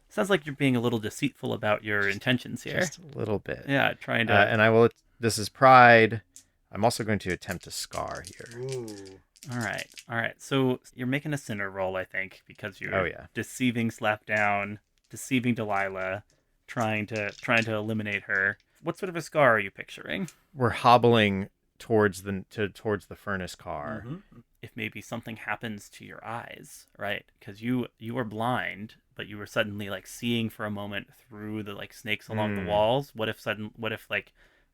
Sounds like you're being a little deceitful about your intentions here. Just a little bit. Yeah, trying to. And I will. This is pride. I'm also going to attempt to scar here. Ooh. All right. So you're making a sinner roll, I think, because you're Oh, yeah. deceiving Slapdown, deceiving Delilah, trying to eliminate her. What sort of a scar are you picturing? We're hobbling towards the furnace car. Mm-hmm. If maybe something happens to your eyes, right? Because you were blind, but you were suddenly like seeing for a moment through the like snakes along the walls. What if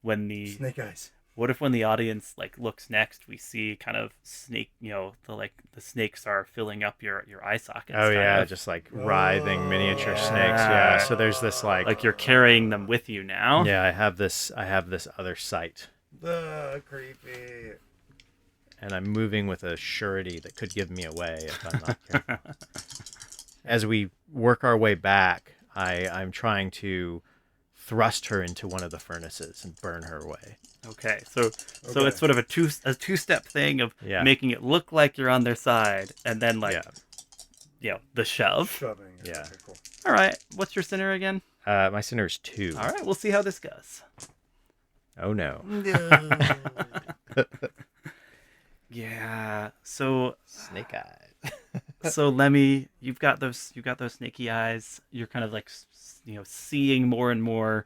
when the Snake eyes. What if when the audience like looks next, we see kind of snake, the snakes are filling up your eye sockets. Oh kind yeah, of. just like writhing miniature snakes. Yeah. Yeah. So there's this like you're carrying them with you now. yeah, I have this other sight, Creepy. and I'm moving with a surety that could give me away if I'm not careful. As we work our way back, I'm trying to thrust her into one of the furnaces and burn her away. Okay, so it's sort of a two-step thing of Yeah. making it look like you're on their side, and then like the shove. Shoving. Yeah. Okay, cool. All right, what's your sinner again? My sinner is 2. All right, we'll see how this goes. Oh no. Yeah. So Snake eyes. so Lemmy, you've got those snaky eyes. You're kind of like seeing more and more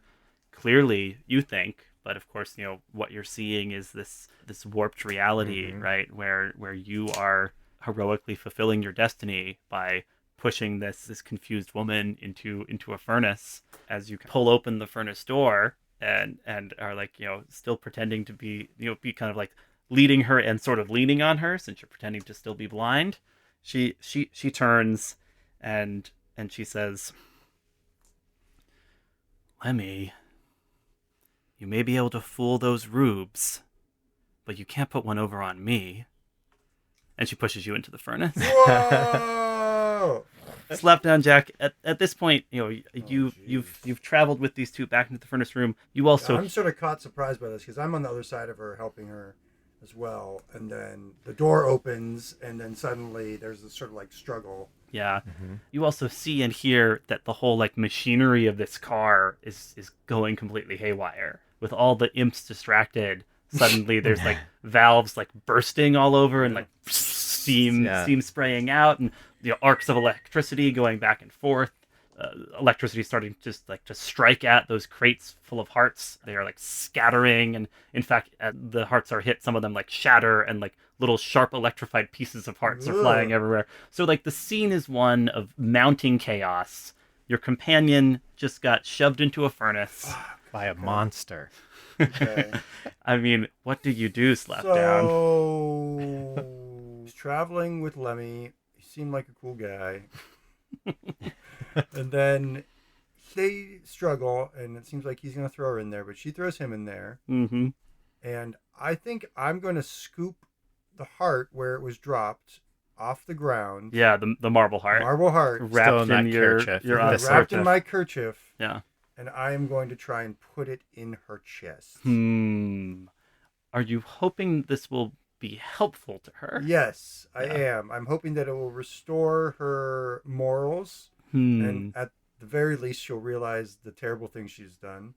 clearly, you think, but of course, what you're seeing is this warped reality, right? Where you are heroically fulfilling your destiny by pushing this confused woman into a furnace. As you pull open the furnace door and are like, still pretending to be kind of like leading her and sort of leaning on her, since you're pretending to still be blind. She turns and she says, "Lemmy, you may be able to fool those rubes, but you can't put one over on me." And she pushes you into the furnace. Whoa! Slapdown Jack. At this point, you've traveled with these two back into the furnace room. You also I'm sort of caught surprised by this because I'm on the other side of her helping her as well. And then the door opens and then suddenly there's this sort of like struggle. Yeah. You also see and hear that the whole like machinery of this car is going completely haywire. With all the imps distracted, suddenly there's like valves like bursting all over and like steam spraying out, and arcs of electricity going back and forth. Electricity starting just like to strike at those crates full of hearts. They are like scattering, and in fact, the hearts are hit. Some of them like shatter, and like little sharp electrified pieces of hearts are flying everywhere. So like the scene is one of mounting chaos. Your companion just got shoved into a furnace By a monster. Okay. I mean, what do you do, Slapdown? So he's traveling with Lemmy. He seemed like a cool guy. And then they struggle, and it seems like he's going to throw her in there, but she throws him in there. Mm-hmm. And I think I'm going to scoop the heart where it was dropped off the ground. Yeah, the marble heart. Marble heart. Wrapped Still in that in your kerchief. your This wrapped in kerchief. my kerchief. Yeah. And I am going to try and put it in her chest. Are you hoping this will be helpful to her? Yes, I Yeah. am. I'm hoping that it will restore her morals. Hmm. And at the very least, she'll realize the terrible things she's done.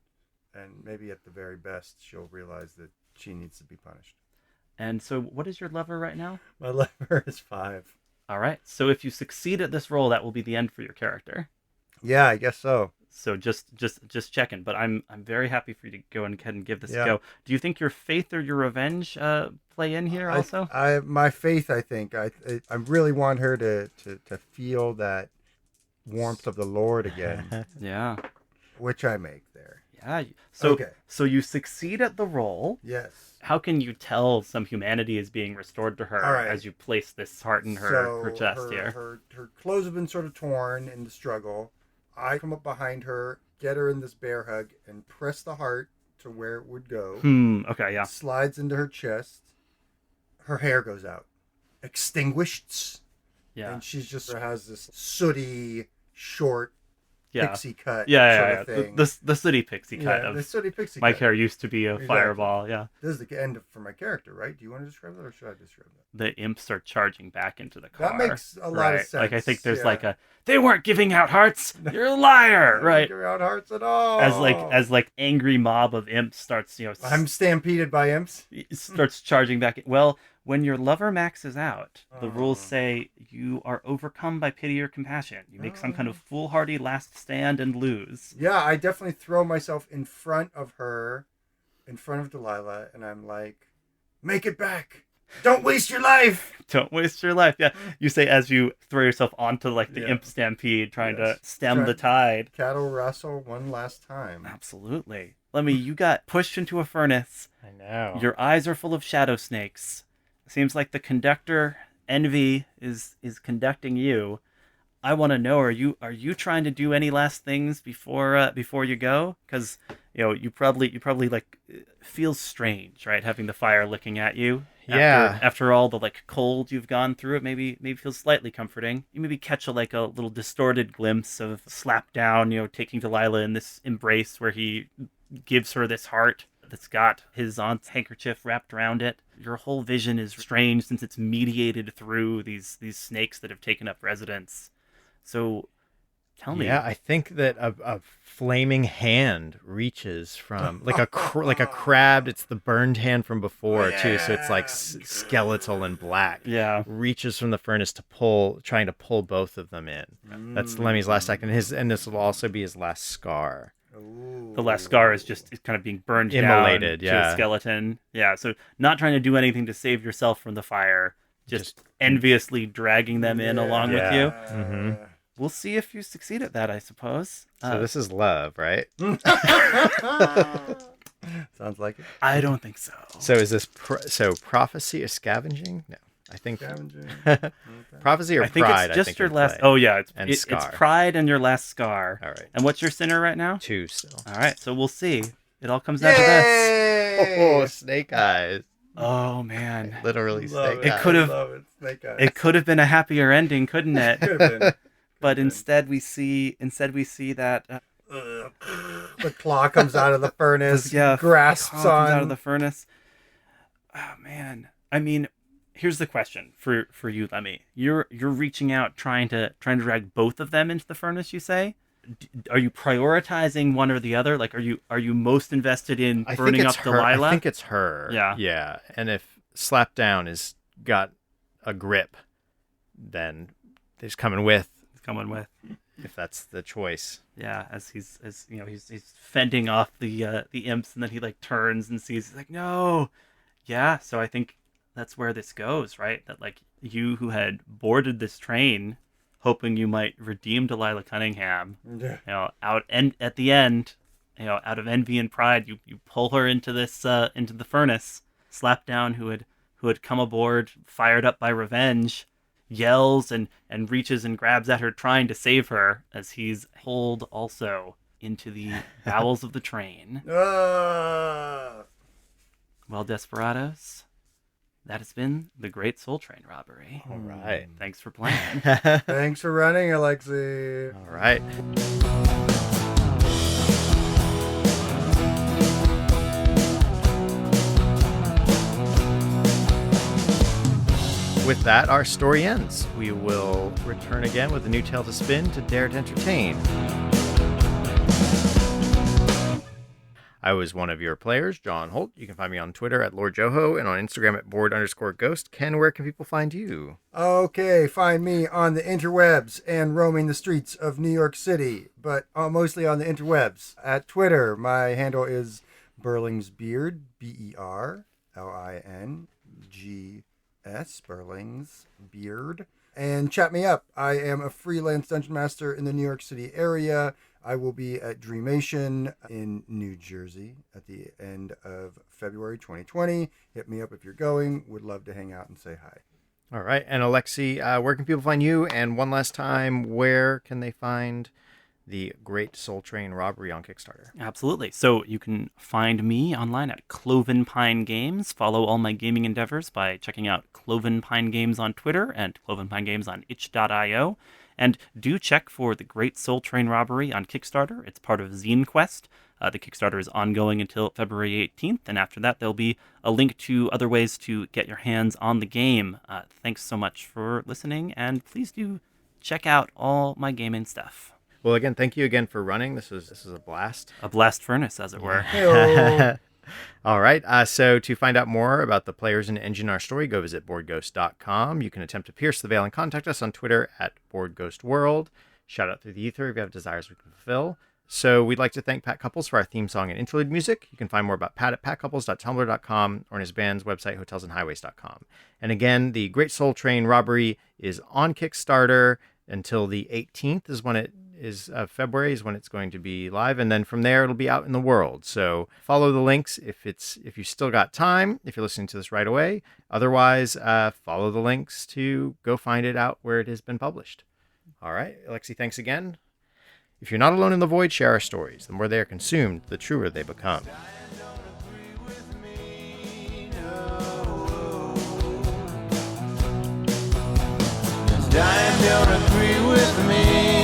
And maybe at the very best, she'll realize that she needs to be punished. And so, what is your lever right now? My lever is 5. All right. So if you succeed at this roll, that will be the end for your character. Yeah, I guess so. So just checking. But I'm very happy for you to go and ahead and give this Yeah. a go. Do you think your faith or your revenge play in here also? My faith, I think. I really want her to feel that warmth of the Lord again, Yeah. which I make there. Yeah. So Okay. so you succeed at the roll. Yes. How can you tell some humanity is being restored to her All right. as you place this heart in her chest here? Her clothes have been sort of torn in the struggle. I come up behind her, get her in this bear hug, and press the heart to where it would go. Okay, yeah. Slides into her chest. Her hair goes out. Extinguished. Yeah. And she just has this sooty, short, Yeah. pixie cut Yeah, sort yeah, of yeah. thing. The city pixie kind yeah, of. the sooty pixie My cut. hair used to be a Exactly. fireball, yeah. This is the end for my character, right? Do you want to describe that or should I describe that? The imps are charging back into the car. That makes a lot of right? sense. Like I think there's yeah. like they weren't giving out hearts. You're a liar, right? Don't give out hearts at all. As angry mob of imps starts, I'm stampeded by imps. starts charging back. Well, when your lover maxes out, the rules Oh. say you are overcome by pity or compassion. You make some kind of foolhardy last stand and lose. Yeah, I definitely throw myself in front of her, in front of Delilah, and I'm like, make it back. Don't waste your life. Don't waste your life. Yeah, you say as you throw yourself onto like the Yeah. imp stampede, trying Yes. to stem Try- the tide. Cattle wrestle one last time. Absolutely. Lemmy, you got pushed into a furnace. I know. Your eyes are full of shadow snakes. Seems like the conductor, Envy, is conducting you. I want to know: are you trying to do any last things before you go? Because you probably like feels strange, right? Having the fire licking at you. Yeah. After all the like cold you've gone through, it maybe feels slightly comforting. You maybe catch a little distorted glimpse of Slapdown, taking Delilah in this embrace where he gives her this heart that's got his aunt's handkerchief wrapped around it. Your whole vision is strange since it's mediated through these snakes that have taken up residence. So, tell me. Yeah, I think that a flaming hand reaches from like a crab. It's the burned hand from before too, so it's like skeletal and black. Yeah. Reaches from the furnace trying to pull both of them in. That's Lemmy's last act, and this will also be his last scar. The last scar is just kind of being burned Immolated, down to yeah. a skeleton. Yeah, so not trying to do anything to save yourself from the fire, just enviously dragging them in along with you. Mhm. We'll see if you succeed at that, I suppose. So this is love, right? Sounds like it. I don't think so. So is this prophecy is scavenging? No, I think Scavenging. prophecy or I think pride. it's just your would last. play. Oh yeah, And it's scar. pride and your last scar. All right. And what's your sinner right now? 2 still. All right, so we'll see. It all comes down to this. Oh, snake eyes! Oh man, Literally Love snake it. eyes. could have- Love it. Snake eyes. it could have been a happier ending, couldn't it? Could have been. But instead we see that The claw comes out of the furnace. yeah, grasps comes out of on. the furnace. Oh man, I mean, here's the question for you, Lemmy. You're reaching out, trying to drag both of them into the furnace. You say, are you prioritizing one or the other? Like, are you most invested in I burning think up it's her. Delilah? I think it's her. Yeah. Yeah. And if Slapdown has got a grip, then he's coming with. He's coming with. If that's the choice. Yeah, as he's fending off the imps, and then he like turns and sees, he's like, no. Yeah, so I think that's where this goes, right? That like you who had boarded this train, hoping you might redeem Delilah Cunningham, Yeah. out and at the end, out of envy and pride, you pull her into this into the furnace. Slapdown, who had come aboard, fired up by revenge, yells and reaches and grabs at her, trying to save her, as he's pulled also into the bowels of the train. Ah. Well, desperados, that has been the Great Soul Train Robbery. All right. Thanks for playing. Thanks for running, Alexi. All right. With that, our story ends. We will return again with a new tale to spin to dare to entertain. I was one of your players, John Holt. You can find me on Twitter at Lord Joho and on Instagram at board_ghost. Ken, where can people find you? Okay, find me on the interwebs and roaming the streets of New York City, but mostly on the interwebs. At Twitter, my handle is Berlingsbeard, BERLINGS, Berling's Beard. And chat me up. I am a freelance dungeon master in the New York City area. I will be at Dreamation in New Jersey at the end of February 2020. Hit me up if you're going. Would love to hang out and say hi. All right. And Alexi, where can people find you? And one last time, where can they find the Great Soul Train Robbery on Kickstarter? Absolutely. So you can find me online at Cloven Pine Games. Follow all my gaming endeavors by checking out Cloven Pine Games on Twitter and Cloven Pine Games on Itch.io. And do check for the Great Soul Train Robbery on Kickstarter. It's part of Zine Quest. The Kickstarter is ongoing until February 18th, and after that there'll be a link to other ways to get your hands on the game. Thanks so much for listening, and please do check out all my gaming stuff. Well, again, thank you again for running. This is a blast. A blast furnace, as it were. Hey-o. All right. So to find out more about the players and engine our story, go visit boardghost.com. You can attempt to pierce the veil and contact us on Twitter at BoardGhostWorld. Shout out through the ether if you have desires we can fulfill. So we'd like to thank Pat Couples for our theme song and interlude music. You can find more about Pat at patcouples.tumblr.com or on his band's website, hotelsandhighways.com. And again, the Great Soul Train Robbery is on Kickstarter until the 18th is when it is February is when it's going to be live, and then from there it'll be out in the world. So follow the links if you still got time, if you're listening to this right away. Otherwise, follow the links to go find it out where it has been published. All right, Alexi, thanks again. If you're not alone in the void, share our stories. The more they are consumed, the truer they become. Dying don't agree with me.